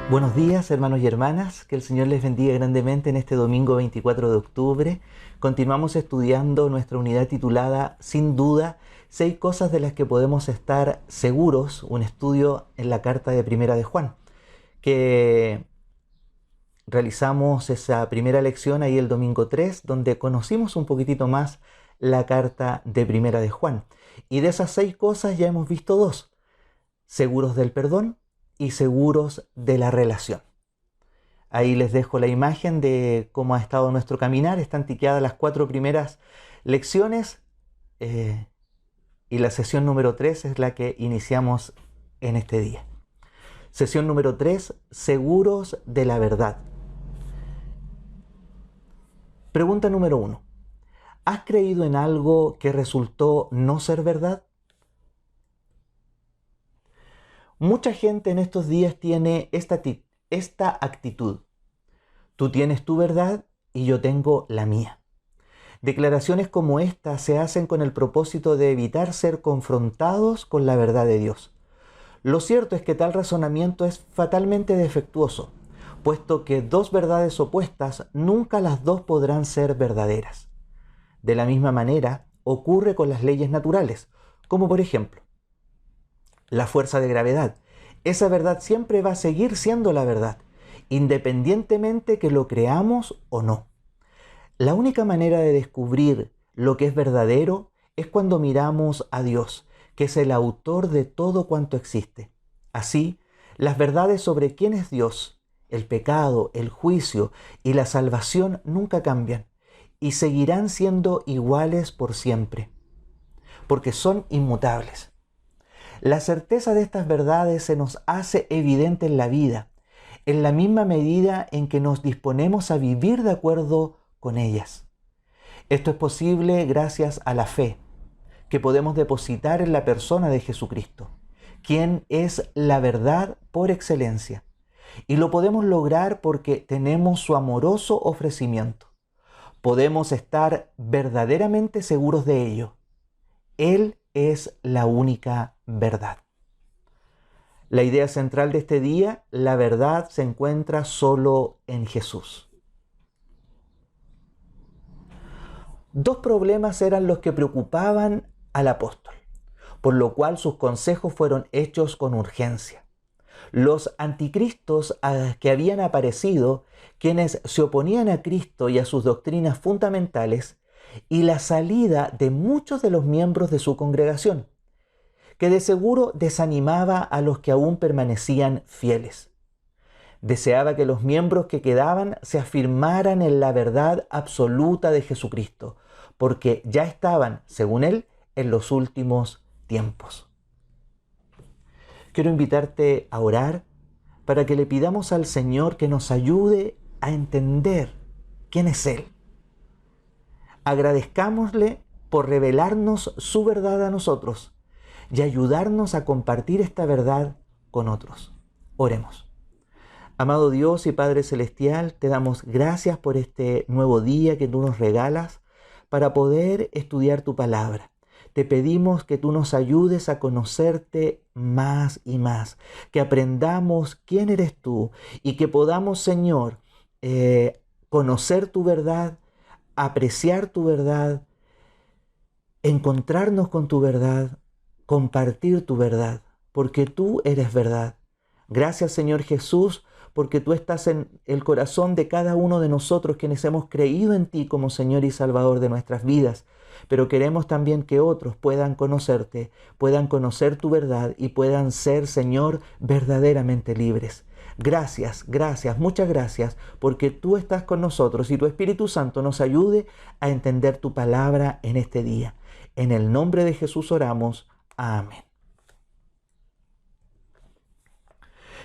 Buenos días, hermanos y hermanas, que el Señor les bendiga grandemente en este domingo 24 de octubre. Continuamos estudiando nuestra unidad titulada, sin duda, 6 cosas de las que podemos estar seguros, un estudio en la carta de Primera de Juan, que realizamos esa primera lección ahí el domingo 3, donde conocimos un poquitito más la carta de Primera de Juan. Y de esas 6 cosas ya hemos visto 2, seguros del perdón y seguros de la relación. Ahí les dejo la imagen de cómo ha estado nuestro caminar. Están tiqueadas las 4 primeras lecciones y la sesión número 3 es la que iniciamos en este día. Sesión número 3, seguros de la verdad. Pregunta número 1. ¿Has creído en algo que resultó no ser verdad? Mucha gente en estos días tiene esta actitud. Tú tienes tu verdad y yo tengo la mía. Declaraciones como esta se hacen con el propósito de evitar ser confrontados con la verdad de Dios. Lo cierto es que tal razonamiento es fatalmente defectuoso, puesto que 2 verdades opuestas nunca las 2 podrán ser verdaderas. De la misma manera ocurre con las leyes naturales, como por ejemplo, la fuerza de gravedad. Esa verdad siempre va a seguir siendo la verdad, independientemente que lo creamos o no. La única manera de descubrir lo que es verdadero es cuando miramos a Dios, que es el autor de todo cuanto existe. Así, las verdades sobre quién es Dios, el pecado, el juicio y la salvación nunca cambian y seguirán siendo iguales por siempre, porque son inmutables. La certeza de estas verdades se nos hace evidente en la vida, en la misma medida en que nos disponemos a vivir de acuerdo con ellas. Esto es posible gracias a la fe que podemos depositar en la persona de Jesucristo, quien es la verdad por excelencia. Y lo podemos lograr porque tenemos su amoroso ofrecimiento. Podemos estar verdaderamente seguros de ello. Él es la única verdad. La idea central de este día, la verdad se encuentra solo en Jesús. 2 problemas eran los que preocupaban al apóstol, por lo cual sus consejos fueron hechos con urgencia. Los anticristos que habían aparecido, quienes se oponían a Cristo y a sus doctrinas fundamentales, y la salida de muchos de los miembros de su congregación, que de seguro desanimaba a los que aún permanecían fieles. Deseaba que los miembros que quedaban se afirmaran en la verdad absoluta de Jesucristo, porque ya estaban, según él, en los últimos tiempos. Quiero invitarte a orar para que le pidamos al Señor que nos ayude a entender quién es Él. Agradezcámosle por revelarnos su verdad a nosotros y ayudarnos a compartir esta verdad con otros. Oremos. Amado Dios y Padre Celestial, te damos gracias por este nuevo día que tú nos regalas para poder estudiar tu palabra. Te pedimos que tú nos ayudes a conocerte más y más, que aprendamos quién eres tú y que podamos, Señor, conocer tu verdad, apreciar tu verdad, encontrarnos con tu verdad, compartir tu verdad, porque tú eres verdad. Gracias, Señor Jesús, porque tú estás en el corazón de cada uno de nosotros quienes hemos creído en ti como Señor y Salvador de nuestras vidas. Pero queremos también que otros puedan conocerte, puedan conocer tu verdad y puedan ser, Señor, verdaderamente libres. Gracias, gracias, muchas gracias, porque tú estás con nosotros y tu Espíritu Santo nos ayude a entender tu palabra en este día. En el nombre de Jesús oramos. Amén.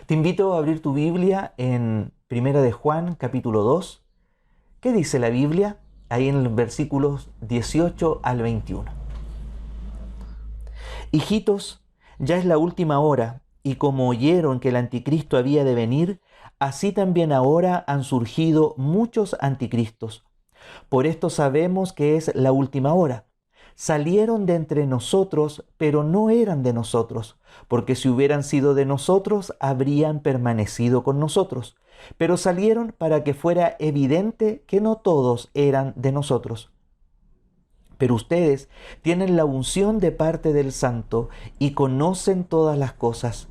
Te invito a abrir tu Biblia en Primera de Juan, capítulo 2. ¿Qué dice la Biblia? Ahí en los versículos 18 al 21. Hijitos, ya es la última hora, y como oyeron que el anticristo había de venir, así también ahora han surgido muchos anticristos. Por esto sabemos que es la última hora. salieron de entre nosotros, pero no eran de nosotros, porque si hubieran sido de nosotros, habrían permanecido con nosotros. Pero salieron para que fuera evidente que no todos eran de nosotros. Pero ustedes tienen la unción de parte del Santo y conocen todas las cosas.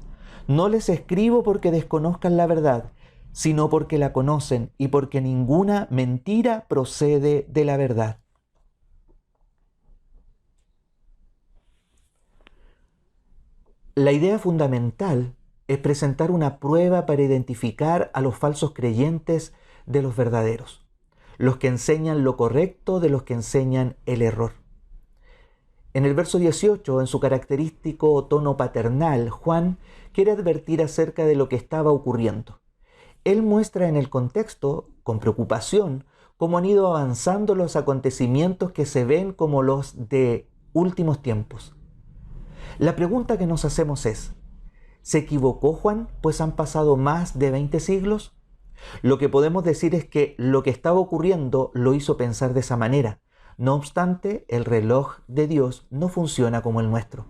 No les escribo porque desconozcan la verdad, sino porque la conocen y porque ninguna mentira procede de la verdad. La idea fundamental es presentar una prueba para identificar a los falsos creyentes de los verdaderos, los que enseñan lo correcto de los que enseñan el error. En el verso 18, en su característico tono paternal, Juan quiere advertir acerca de lo que estaba ocurriendo. Él muestra en el contexto, con preocupación, cómo han ido avanzando los acontecimientos que se ven como los de últimos tiempos. La pregunta que nos hacemos es, ¿se equivocó Juan, pues han pasado más de 20 siglos? Lo que podemos decir es que lo que estaba ocurriendo lo hizo pensar de esa manera. No obstante, el reloj de Dios no funciona como el nuestro.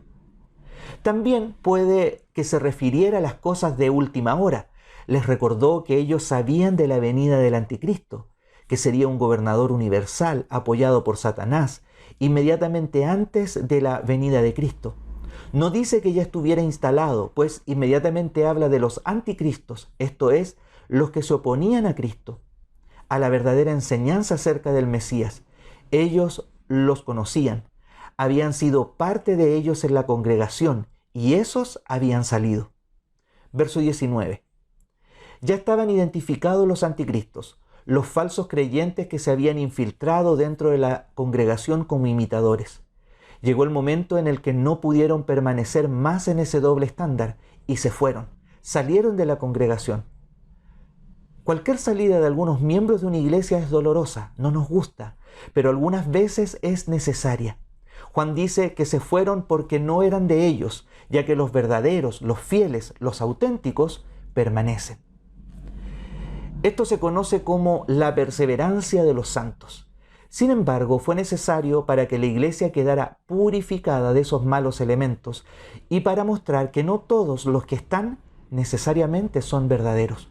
También puede que se refiriera a las cosas de última hora. Les recordó que ellos sabían de la venida del anticristo, que sería un gobernador universal apoyado por Satanás, inmediatamente antes de la venida de Cristo. No dice que ya estuviera instalado, pues inmediatamente habla de los anticristos, esto es, los que se oponían a Cristo, a la verdadera enseñanza acerca del Mesías. Ellos los conocían, habían sido parte de ellos en la congregación y esos habían salido. Verso 19. Ya estaban identificados los anticristos, los falsos creyentes que se habían infiltrado dentro de la congregación como imitadores. Llegó el momento en el que no pudieron permanecer más en ese doble estándar y se fueron, salieron de la congregación. Cualquier salida de algunos miembros de una iglesia es dolorosa, no nos gusta, pero algunas veces es necesaria. Juan dice que se fueron porque no eran de ellos, ya que los verdaderos, los fieles, los auténticos permanecen. Esto se conoce como la perseverancia de los santos. Sin embargo, fue necesario para que la iglesia quedara purificada de esos malos elementos y para mostrar que no todos los que están necesariamente son verdaderos.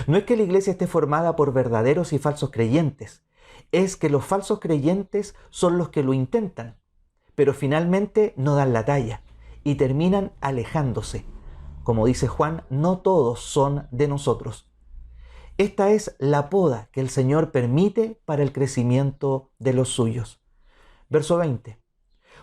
No es que la iglesia esté formada por verdaderos y falsos creyentes, es que los falsos creyentes son los que lo intentan, pero finalmente no dan la talla y terminan alejándose. Como dice Juan, no todos son de nosotros. Esta es la poda que el Señor permite para el crecimiento de los suyos. Verso 20.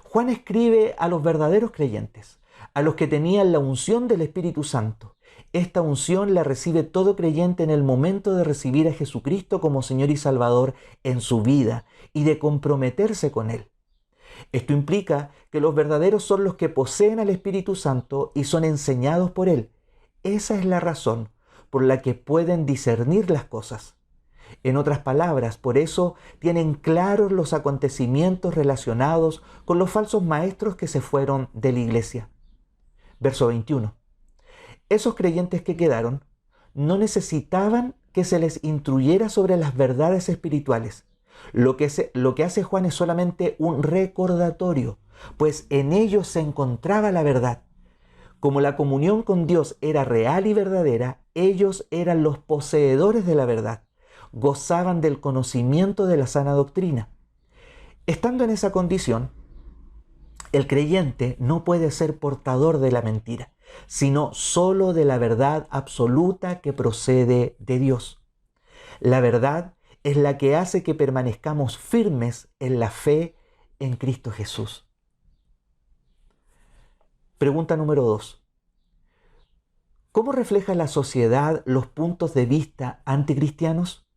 Juan escribe a los verdaderos creyentes, a los que tenían la unción del Espíritu Santo. Esta unción la recibe todo creyente en el momento de recibir a Jesucristo como Señor y Salvador en su vida y de comprometerse con Él. Esto implica que los verdaderos son los que poseen al Espíritu Santo y son enseñados por Él. Esa es la razón por la que pueden discernir las cosas. En otras palabras, por eso tienen claros los acontecimientos relacionados con los falsos maestros que se fueron de la iglesia. Verso 21. Esos creyentes que quedaron no necesitaban que se les instruyera sobre las verdades espirituales. Lo que hace Juan es solamente un recordatorio, pues en ellos se encontraba la verdad. Como la comunión con Dios era real y verdadera, ellos eran los poseedores de la verdad, gozaban del conocimiento de la sana doctrina. Estando en esa condición, el creyente no puede ser portador de la mentira, sino solo de la verdad absoluta que procede de Dios. La verdad es la que hace que permanezcamos firmes en la fe en Cristo Jesús. Pregunta número 2. ¿Cómo refleja la sociedad los puntos de vista anticristianos?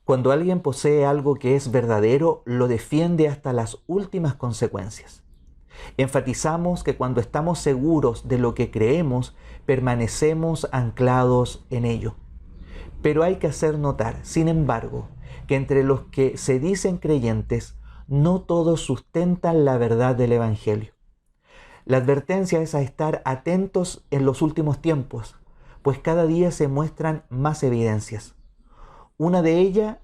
Cuando alguien posee algo que es verdadero, lo defiende hasta las últimas consecuencias. Enfatizamos que cuando estamos seguros de lo que creemos, permanecemos anclados en ello. Pero hay que hacer notar, sin embargo, que entre los que se dicen creyentes, no todos sustentan la verdad del Evangelio. La advertencia es a estar atentos en los últimos tiempos, pues cada día se muestran más evidencias. Una de ellas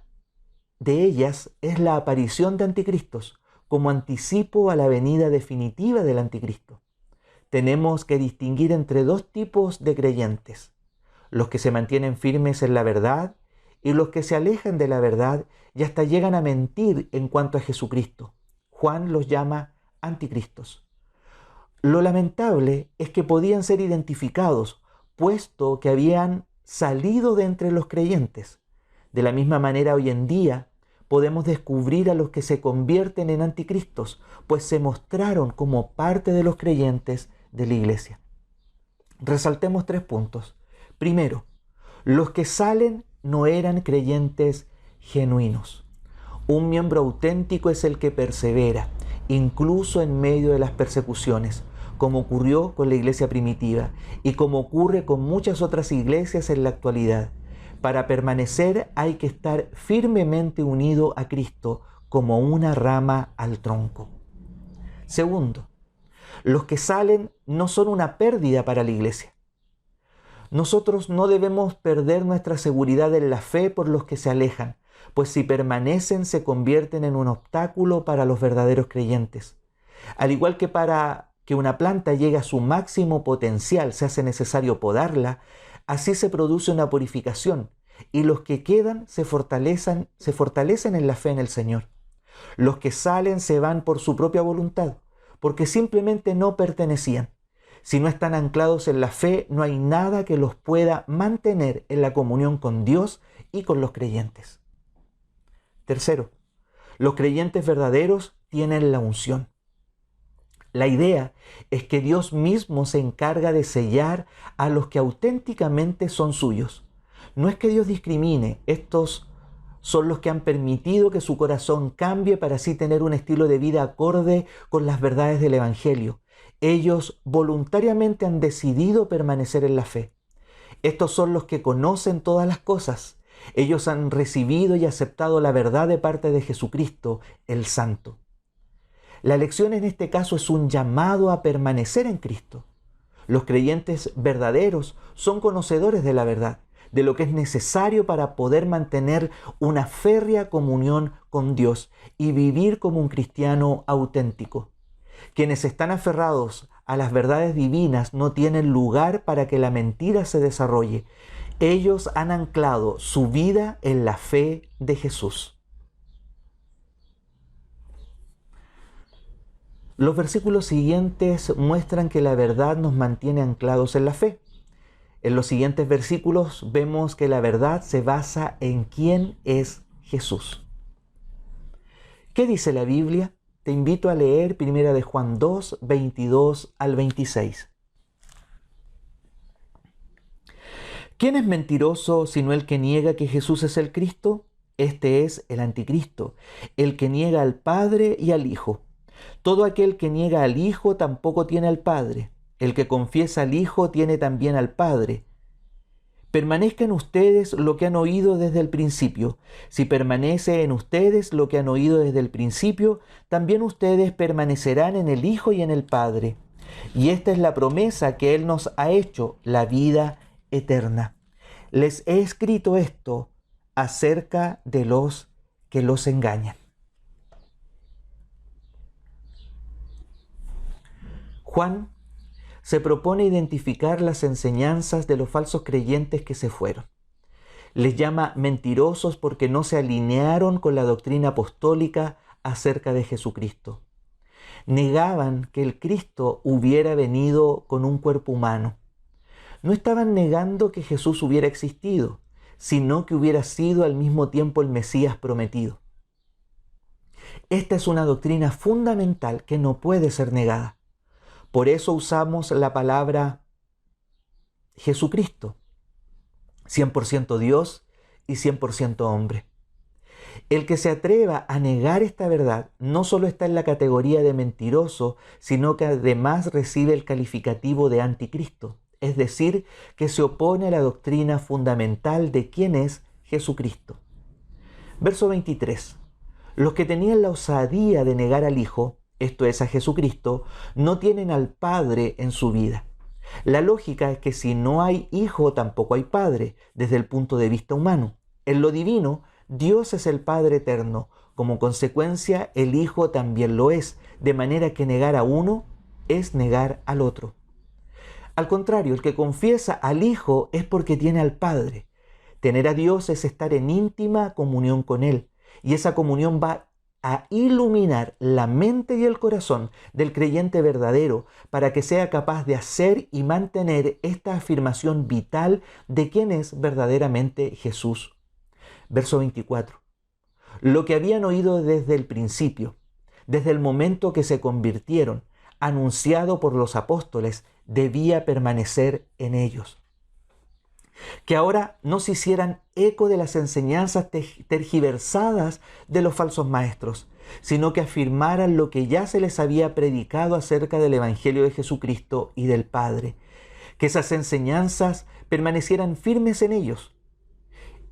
de ellas es la aparición de anticristos, como anticipo a la venida definitiva del anticristo. Tenemos que distinguir entre dos tipos de creyentes: los que se mantienen firmes en la verdad y los que se alejan de la verdad y hasta llegan a mentir en cuanto a Jesucristo. Juan los llama anticristos. Lo lamentable es que podían ser identificados, puesto que habían salido de entre los creyentes. De la misma manera, hoy en día podemos descubrir a los que se convierten en anticristos, pues se mostraron como parte de los creyentes de la iglesia. Resaltemos 3 puntos. Primero, los que salen no eran creyentes genuinos. Un miembro auténtico es el que persevera, incluso en medio de las persecuciones, como ocurrió con la iglesia primitiva y como ocurre con muchas otras iglesias en la actualidad. Para permanecer hay que estar firmemente unido a Cristo como una rama al tronco. Segundo, los que salen no son una pérdida para la iglesia. Nosotros no debemos perder nuestra seguridad en la fe por los que se alejan, pues si permanecen se convierten en un obstáculo para los verdaderos creyentes. Al igual que para que una planta llegue a su máximo potencial se hace necesario podarla, así se produce una purificación y los que quedan se fortalecen en la fe en el Señor. Los que salen se van por su propia voluntad, porque simplemente no pertenecían. Si no están anclados en la fe, no hay nada que los pueda mantener en la comunión con Dios y con los creyentes. Tercero, los creyentes verdaderos tienen la unción. La idea es que Dios mismo se encarga de sellar a los que auténticamente son suyos. No es que Dios discrimine, estos son los que han permitido que su corazón cambie para así tener un estilo de vida acorde con las verdades del Evangelio. Ellos voluntariamente han decidido permanecer en la fe. Estos son los que conocen todas las cosas. Ellos han recibido y aceptado la verdad de parte de Jesucristo, el Santo. La lección en este caso es un llamado a permanecer en Cristo. Los creyentes verdaderos son conocedores de la verdad, de lo que es necesario para poder mantener una férrea comunión con Dios y vivir como un cristiano auténtico. Quienes están aferrados a las verdades divinas no tienen lugar para que la mentira se desarrolle. Ellos han anclado su vida en la fe de Jesús. Los versículos siguientes muestran que la verdad nos mantiene anclados en la fe. En los siguientes versículos vemos que la verdad se basa en quién es Jesús. ¿Qué dice la Biblia? Te invito a leer 1 de Juan 2, 22 al 26. ¿Quién es mentiroso sino el que niega que Jesús es el Cristo? Este es el anticristo, el que niega al Padre y al Hijo. Todo aquel que niega al Hijo tampoco tiene al Padre. El que confiesa al Hijo tiene también al Padre. Permanezca en ustedes lo que han oído desde el principio. Si permanece en ustedes lo que han oído desde el principio, también ustedes permanecerán en el Hijo y en el Padre. Y esta es la promesa que Él nos ha hecho, la vida eterna. Les he escrito esto acerca de los que los engañan. Juan se propone identificar las enseñanzas de los falsos creyentes que se fueron. Les llama mentirosos porque no se alinearon con la doctrina apostólica acerca de Jesucristo. Negaban que el Cristo hubiera venido con un cuerpo humano. No estaban negando que Jesús hubiera existido, sino que hubiera sido al mismo tiempo el Mesías prometido. Esta es una doctrina fundamental que no puede ser negada. Por eso usamos la palabra Jesucristo, 100% Dios y 100% hombre. El que se atreva a negar esta verdad no solo está en la categoría de mentiroso, sino que además recibe el calificativo de anticristo, es decir, que se opone a la doctrina fundamental de quién es Jesucristo. Verso 23. Los que tenían la osadía de negar al Hijo, esto es a Jesucristo, no tienen al Padre en su vida. La lógica es que si no hay Hijo, tampoco hay Padre, desde el punto de vista humano. En lo divino, Dios es el Padre eterno. Como consecuencia, el Hijo también lo es, de manera que negar a uno es negar al otro. Al contrario, el que confiesa al Hijo es porque tiene al Padre. Tener a Dios es estar en íntima comunión con Él, y esa comunión va a iluminar la mente y el corazón del creyente verdadero para que sea capaz de hacer y mantener esta afirmación vital de quién es verdaderamente Jesús. Verso 24. Lo que habían oído desde el principio, desde el momento que se convirtieron, anunciado por los apóstoles, debía permanecer en ellos. Que ahora no se hicieran eco de las enseñanzas tergiversadas de los falsos maestros, sino que afirmaran lo que ya se les había predicado acerca del Evangelio de Jesucristo y del Padre, que esas enseñanzas permanecieran firmes en ellos.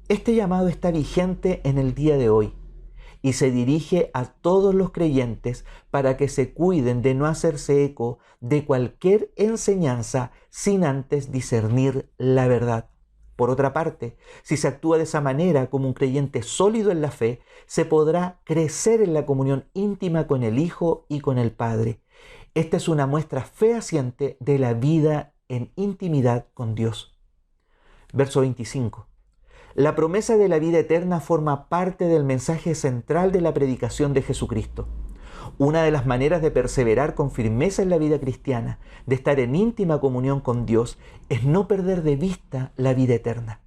Este llamado está vigente en el día de hoy y se dirige a todos los creyentes para que se cuiden de no hacerse eco de cualquier enseñanza sin antes discernir la verdad. Por otra parte, si se actúa de esa manera como un creyente sólido en la fe, se podrá crecer en la comunión íntima con el Hijo y con el Padre. Esta es una muestra fehaciente de la vida en intimidad con Dios. Verso 25. La promesa de la vida eterna forma parte del mensaje central de la predicación de Jesucristo. Una de las maneras de perseverar con firmeza en la vida cristiana, de estar en íntima comunión con Dios, es no perder de vista la vida eterna.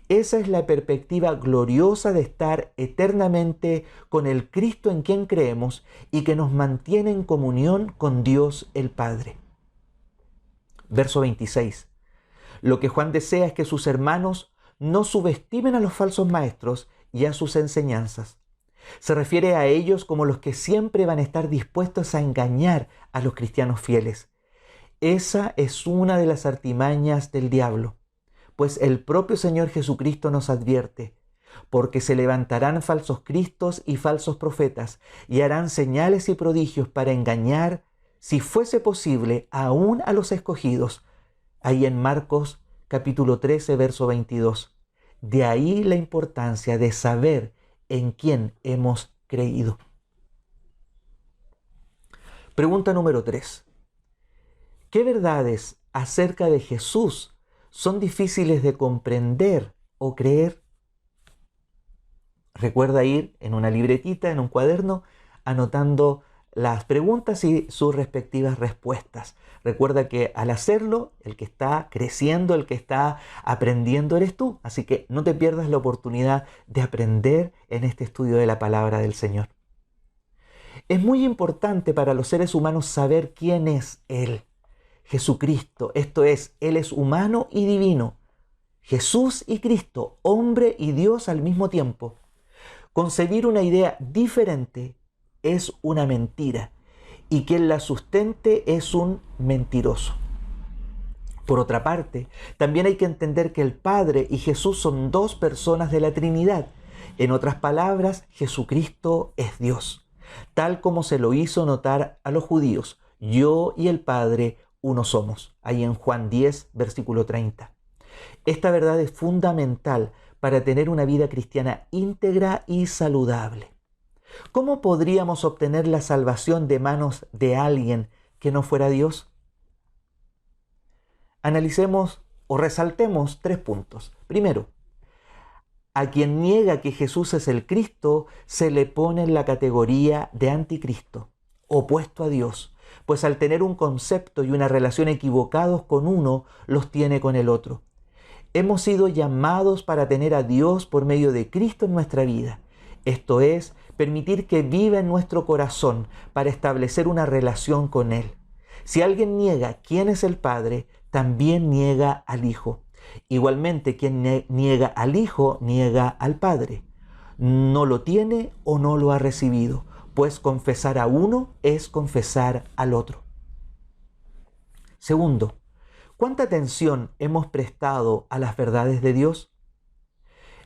Esa es la perspectiva gloriosa de estar eternamente con el Cristo en quien creemos y que nos mantiene en comunión con Dios el Padre. Verso 26. Lo que Juan desea es que sus hermanos no subestimen a los falsos maestros y a sus enseñanzas. Se refiere a ellos como los que siempre van a estar dispuestos a engañar a los cristianos fieles. Esa es una de las artimañas del diablo, pues el propio Señor Jesucristo nos advierte, porque se levantarán falsos cristos y falsos profetas y harán señales y prodigios para engañar, si fuese posible, aún a los escogidos. Ahí en Marcos capítulo 13, verso 22. De ahí la importancia de saber en quién hemos creído. Pregunta número 3. ¿Qué verdades acerca de Jesús son difíciles de comprender o creer? Recuerda ir en una libretita, en un cuaderno, anotando las preguntas y sus respectivas respuestas. Recuerda que al hacerlo, el que está creciendo, el que está aprendiendo eres tú. Así que no te pierdas la oportunidad de aprender en este estudio de la palabra del Señor. Es muy importante para los seres humanos saber quién es Él, Jesucristo. Esto es, Él es humano y divino. Jesús y Cristo, hombre y Dios al mismo tiempo. Concebir una idea diferente es una mentira y quien la sustente es un mentiroso. Por otra parte, también hay que entender que el Padre y Jesús son dos personas de la Trinidad. En otras palabras, Jesucristo es Dios, tal como se lo hizo notar a los judíos. Yo y el Padre uno somos. Ahí en Juan 10, versículo 30. Esta verdad es fundamental para tener una vida cristiana íntegra y saludable. ¿Cómo podríamos obtener la salvación de manos de alguien que no fuera Dios? Analicemos o resaltemos 3 puntos. Primero, a quien niega que Jesús es el Cristo, se le pone en la categoría de anticristo, opuesto a Dios, pues al tener un concepto y una relación equivocados con uno, los tiene con el otro. Hemos sido llamados para tener a Dios por medio de Cristo en nuestra vida. Esto es, permitir que viva en nuestro corazón para establecer una relación con Él. Si alguien niega quién es el Padre, también niega al Hijo. Igualmente, quien niega al Hijo, niega al Padre. No lo tiene o no lo ha recibido, pues confesar a uno es confesar al otro. Segundo, ¿cuánta atención hemos prestado a las verdades de Dios?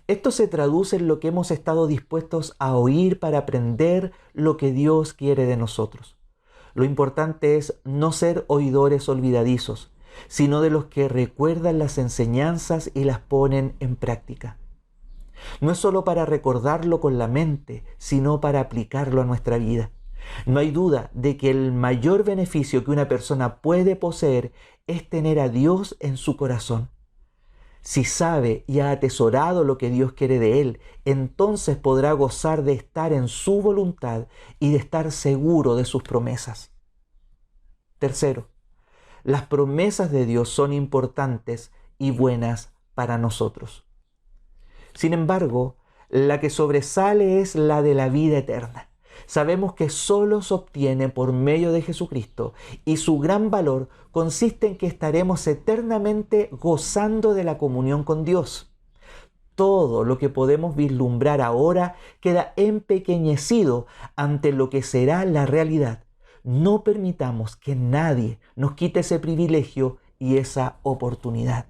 Esto se traduce en lo que hemos estado dispuestos a oír para aprender lo que Dios quiere de nosotros. Lo importante es no ser oidores olvidadizos, sino de los que recuerdan las enseñanzas y las ponen en práctica. No es solo para recordarlo con la mente, sino para aplicarlo a nuestra vida. No hay duda de que el mayor beneficio que una persona puede poseer es tener a Dios en su corazón. Si sabe y ha atesorado lo que Dios quiere de él, entonces podrá gozar de estar en su voluntad y de estar seguro de sus promesas. Tercero, las promesas de Dios son importantes y buenas para nosotros. Sin embargo, la que sobresale es la de la vida eterna. Sabemos que solo se obtiene por medio de Jesucristo y su gran valor consiste en que estaremos eternamente gozando de la comunión con Dios. Todo lo que podemos vislumbrar ahora queda empequeñecido ante lo que será la realidad. No permitamos que nadie nos quite ese privilegio y esa oportunidad.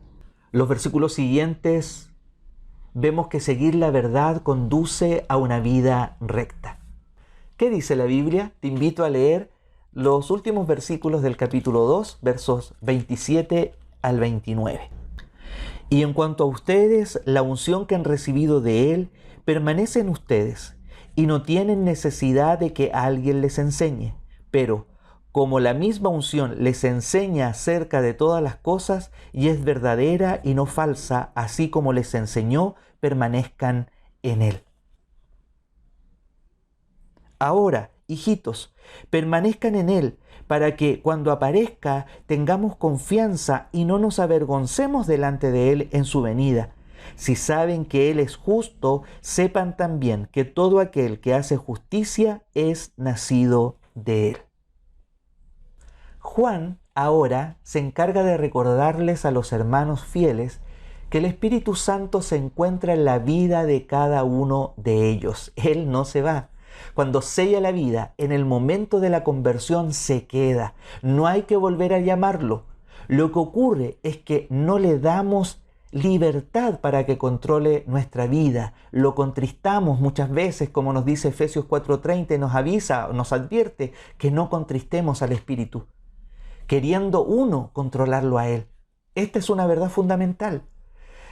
Los versículos siguientes vemos que seguir la verdad conduce a una vida recta. ¿Qué dice la Biblia? Te invito a leer los últimos versículos del capítulo 2, versos 27 al 29. Y en cuanto a ustedes, la unción que han recibido de Él permanece en ustedes y no tienen necesidad de que alguien les enseñe. Pero como la misma unción les enseña acerca de todas las cosas y es verdadera y no falsa, así como les enseñó, permanezcan en Él. Ahora, hijitos, permanezcan en Él, para que cuando aparezca tengamos confianza y no nos avergoncemos delante de Él en su venida. Si saben que Él es justo, sepan también que todo aquel que hace justicia es nacido de Él. Juan ahora se encarga de recordarles a los hermanos fieles que el Espíritu Santo se encuentra en la vida de cada uno de ellos. Él no se va. Cuando sella la vida, en el momento de la conversión se queda. No hay que volver a llamarlo. Lo que ocurre es que no le damos libertad para que controle nuestra vida. Lo contristamos muchas veces, como nos dice Efesios 4:30, nos avisa, nos advierte que no contristemos al Espíritu, queriendo uno controlarlo a Él. Esta es una verdad fundamental.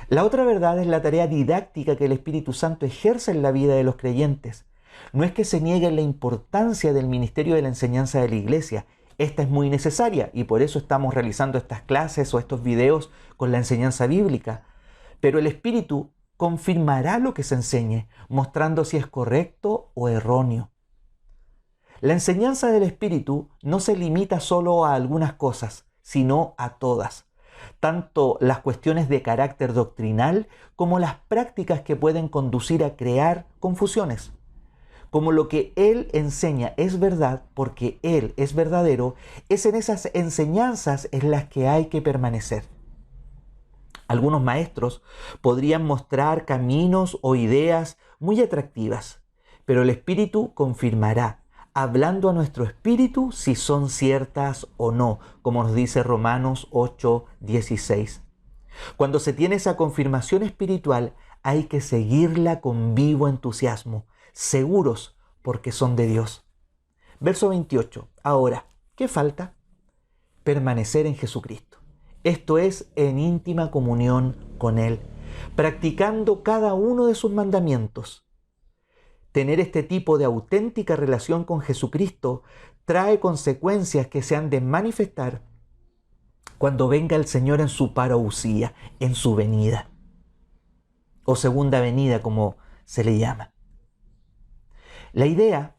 La otra verdad es la tarea didáctica que el Espíritu Santo ejerce en la vida de los creyentes. No es que se niegue la importancia del ministerio de la enseñanza de la iglesia. Esta es muy necesaria y por eso estamos realizando estas clases o estos videos con la enseñanza bíblica. Pero el Espíritu confirmará lo que se enseñe, mostrando si es correcto o erróneo. La enseñanza del Espíritu no se limita solo a algunas cosas, sino a todas. Tanto las cuestiones de carácter doctrinal como las prácticas que pueden conducir a crear confusiones. Como lo que Él enseña es verdad porque Él es verdadero, es en esas enseñanzas en las que hay que permanecer. Algunos maestros podrían mostrar caminos o ideas muy atractivas, pero el Espíritu confirmará, hablando a nuestro espíritu si son ciertas o no, como nos dice Romanos 8:16. Cuando se tiene esa confirmación espiritual, hay que seguirla con vivo entusiasmo, seguros porque son de Dios. Verso 28. Ahora, ¿qué falta? Permanecer en Jesucristo. Esto es en íntima comunión con Él, practicando cada uno de sus mandamientos. Tener este tipo de auténtica relación con Jesucristo trae consecuencias que se han de manifestar cuando venga el Señor en su parousia, en su venida, o segunda venida como se le llama. La idea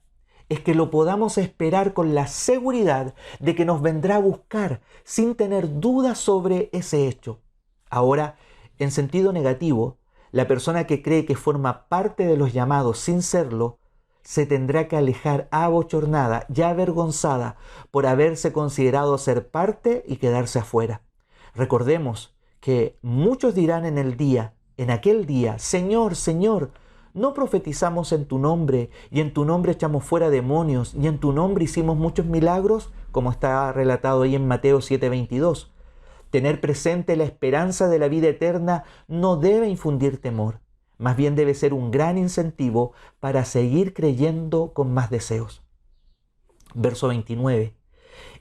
es que lo podamos esperar con la seguridad de que nos vendrá a buscar sin tener dudas sobre ese hecho. Ahora, en sentido negativo, la persona que cree que forma parte de los llamados sin serlo, se tendrá que alejar abochornada y avergonzada por haberse considerado ser parte y quedarse afuera. Recordemos que muchos dirán en aquel día, Señor, Señor, ¿no profetizamos en tu nombre y en tu nombre echamos fuera demonios y en tu nombre hicimos muchos milagros? Como está relatado ahí en Mateo 7:22. Tener presente la esperanza de la vida eterna no debe infundir temor, más bien debe ser un gran incentivo para seguir creyendo con más deseos. Verso 29.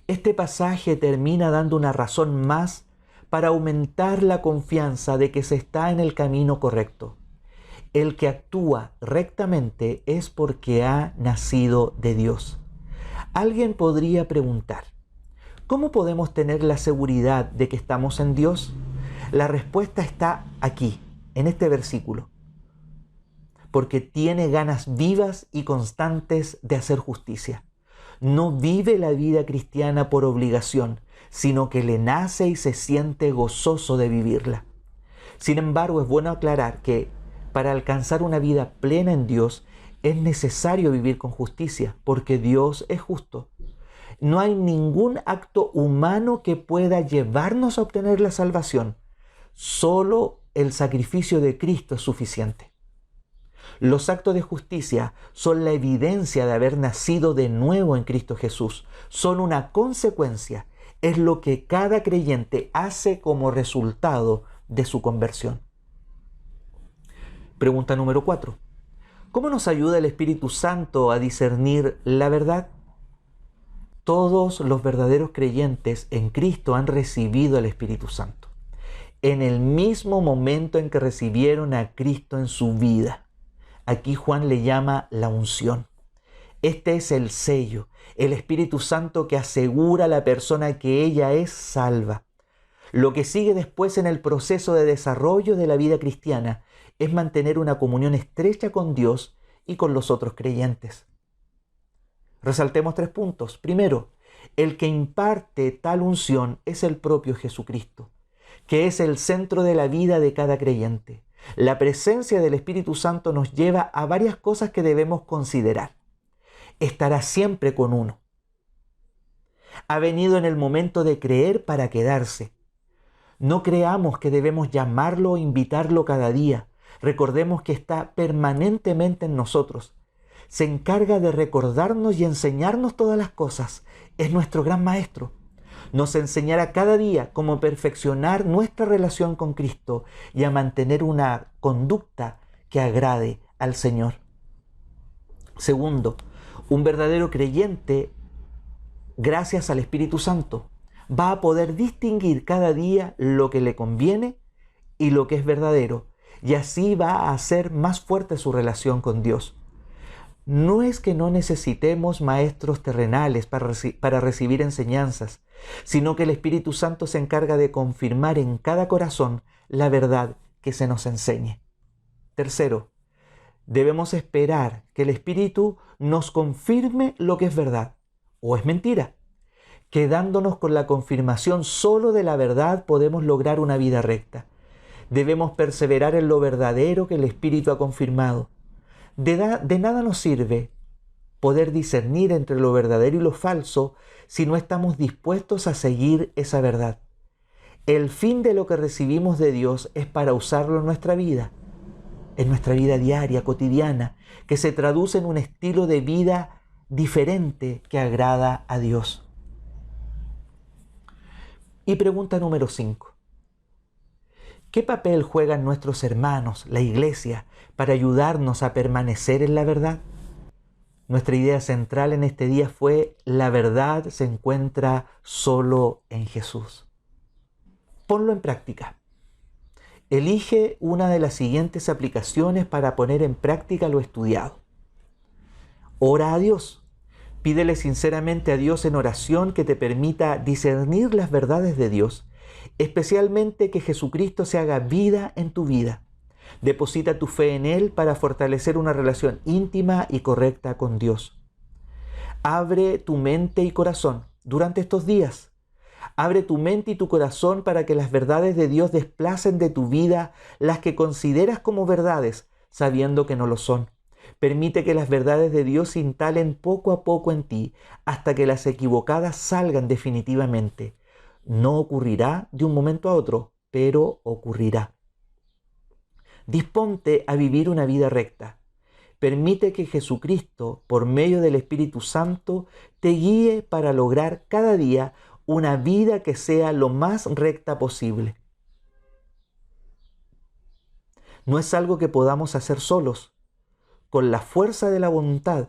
Este pasaje termina dando una razón más para aumentar la confianza de que se está en el camino correcto. El que actúa rectamente es porque ha nacido de Dios. Alguien podría preguntar, ¿cómo podemos tener la seguridad de que estamos en Dios? La respuesta está aquí, en este versículo. Porque tiene ganas vivas y constantes de hacer justicia. No vive la vida cristiana por obligación, sino que le nace y se siente gozoso de vivirla. Sin embargo, es bueno aclarar que para alcanzar una vida plena en Dios es necesario vivir con justicia, porque Dios es justo. No hay ningún acto humano que pueda llevarnos a obtener la salvación. Solo el sacrificio de Cristo es suficiente. Los actos de justicia son la evidencia de haber nacido de nuevo en Cristo Jesús. Son una consecuencia. Es lo que cada creyente hace como resultado de su conversión. Pregunta número 4. ¿Cómo nos ayuda el Espíritu Santo a discernir la verdad? Todos los verdaderos creyentes en Cristo han recibido el Espíritu Santo en el mismo momento en que recibieron a Cristo en su vida. Aquí Juan le llama la unción. Este es el sello, el Espíritu Santo que asegura a la persona que ella es salva. Lo que sigue después en el proceso de desarrollo de la vida cristiana es mantener una comunión estrecha con Dios y con los otros creyentes. Resaltemos 3 puntos. Primero, el que imparte tal unción es el propio Jesucristo, que es el centro de la vida de cada creyente. La presencia del Espíritu Santo nos lleva a varias cosas que debemos considerar. Estará siempre con uno. Ha venido en el momento de creer para quedarse. No creamos que debemos llamarlo o invitarlo cada día. Recordemos que está permanentemente en nosotros. Se encarga de recordarnos y enseñarnos todas las cosas. Es nuestro gran maestro. Nos enseñará cada día cómo perfeccionar nuestra relación con Cristo y a mantener una conducta que agrade al Señor. Segundo, un verdadero creyente, gracias al Espíritu Santo, va a poder distinguir cada día lo que le conviene y lo que es verdadero, y así va a hacer más fuerte su relación con Dios. No es que no necesitemos maestros terrenales para recibir enseñanzas, sino que el Espíritu Santo se encarga de confirmar en cada corazón la verdad que se nos enseñe. Tercero, debemos esperar que el Espíritu nos confirme lo que es verdad o es mentira. Quedándonos con la confirmación solo de la verdad podemos lograr una vida recta. Debemos perseverar en lo verdadero que el Espíritu ha confirmado. De nada nos sirve poder discernir entre lo verdadero y lo falso si no estamos dispuestos a seguir esa verdad. El fin de lo que recibimos de Dios es para usarlo en nuestra vida diaria, cotidiana, que se traduce en un estilo de vida diferente que agrada a Dios. Y pregunta número 5. ¿Qué papel juegan nuestros hermanos, la iglesia, para ayudarnos a permanecer en la verdad? Nuestra idea central en este día fue: la verdad se encuentra solo en Jesús. Ponlo en práctica. Elige una de las siguientes aplicaciones para poner en práctica lo estudiado. Ora a Dios. Pídele sinceramente a Dios en oración que te permita discernir las verdades de Dios, especialmente que Jesucristo se haga vida en tu vida. Deposita tu fe en Él para fortalecer una relación íntima y correcta con Dios. Abre tu mente y corazón durante estos días. Abre tu mente y tu corazón para que las verdades de Dios desplacen de tu vida las que consideras como verdades, sabiendo que no lo son. Permite que las verdades de Dios se instalen poco a poco en ti hasta que las equivocadas salgan definitivamente. No ocurrirá de un momento a otro, pero ocurrirá. Disponte a vivir una vida recta. Permite que Jesucristo, por medio del Espíritu Santo, te guíe para lograr cada día una vida que sea lo más recta posible. No es algo que podamos hacer solos. Con la fuerza de la voluntad,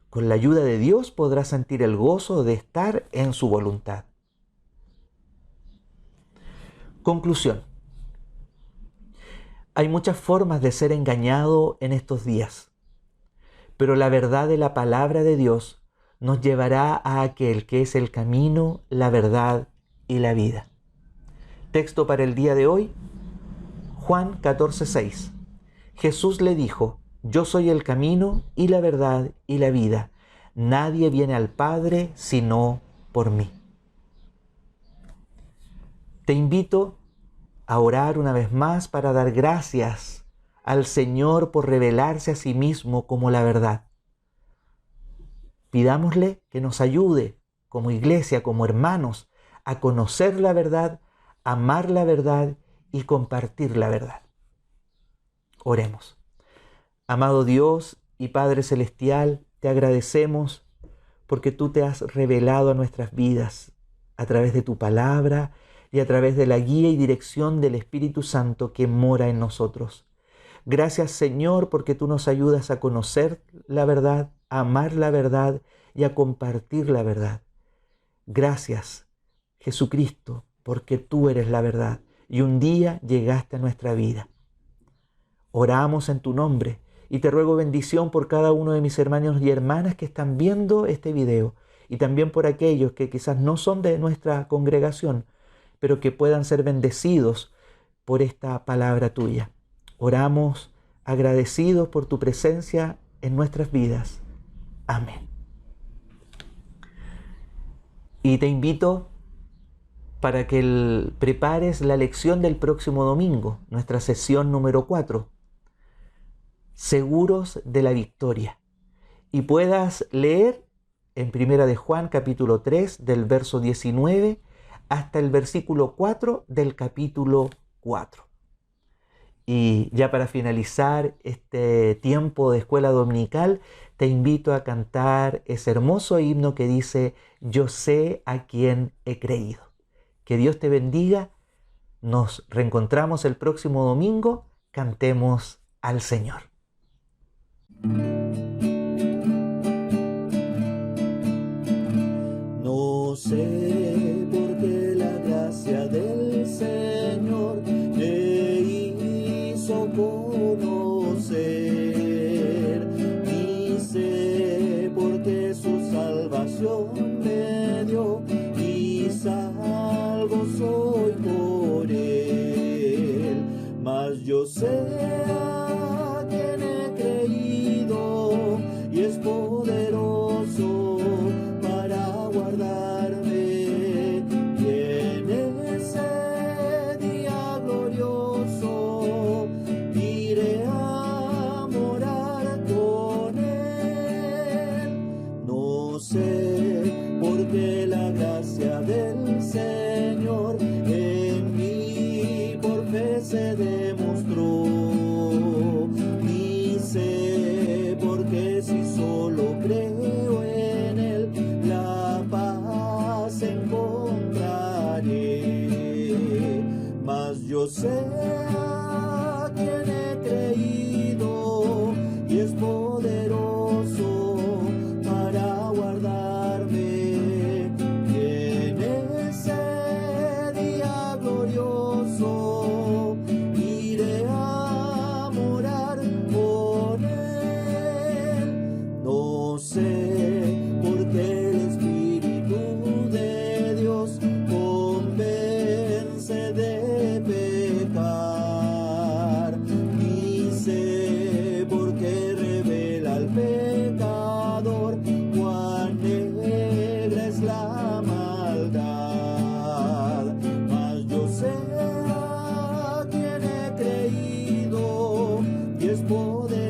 con la ayuda de Dios, podrás sentir el gozo de estar en su voluntad. Conclusión. Hay muchas formas de ser engañado en estos días, pero la verdad de la palabra de Dios nos llevará a aquel que es el camino, la verdad y la vida. Texto para el día de hoy, Juan 14:6. Jesús le dijo: yo soy el camino y la verdad y la vida. Nadie viene al Padre sino por mí. Te invito a orar una vez más para dar gracias al Señor por revelarse a sí mismo como la verdad. Pidámosle que nos ayude como iglesia, como hermanos, a conocer la verdad, amar la verdad y compartir la verdad. Oremos. Amado Dios y Padre Celestial, te agradecemos porque tú te has revelado a nuestras vidas a través de tu palabra y a través de la guía y dirección del Espíritu Santo que mora en nosotros. Gracias, Señor, porque tú nos ayudas a conocer la verdad, a amar la verdad y a compartir la verdad. Gracias, Jesucristo, porque tú eres la verdad y un día llegaste a nuestra vida. Oramos en tu nombre y te ruego bendición por cada uno de mis hermanos y hermanas que están viendo este video y también por aquellos que quizás no son de nuestra congregación, pero que puedan ser bendecidos por esta palabra tuya. Oramos agradecidos por tu presencia en nuestras vidas. Amén. Y te invito para que prepares la lección del próximo domingo, nuestra sesión número 4. Seguros de la victoria. Y puedas leer en Primera de Juan capítulo 3 del verso 19 hasta el versículo 4 del capítulo 4. Y ya para finalizar este tiempo de escuela dominical, te invito a cantar ese hermoso himno que dice: yo sé a quién he creído. Que Dios te bendiga. Nos reencontramos el próximo domingo. Cantemos al Señor. No sé por qué la gracia del Señor me hizo conocer, ni sé por qué su salvación me dio, y salvo soy por él. Mas yo sé a quien he creído y es poderoso para guardarme, y en ese día glorioso iré a morar con él. No sé por qué la gracia del Señor en mí por fe se demostró, ni sé por qué si solo creo en él la paz encontraré. Mas yo sé a quien he creído y es poderoso para guardarme, y en ese día glorioso iré a morar con él. No sé por qué el Espíritu de Dios convence de pecar, ni sé por qué revela al pecador cuán negra es la maldad. Mas yo sé a quien he creído y es poder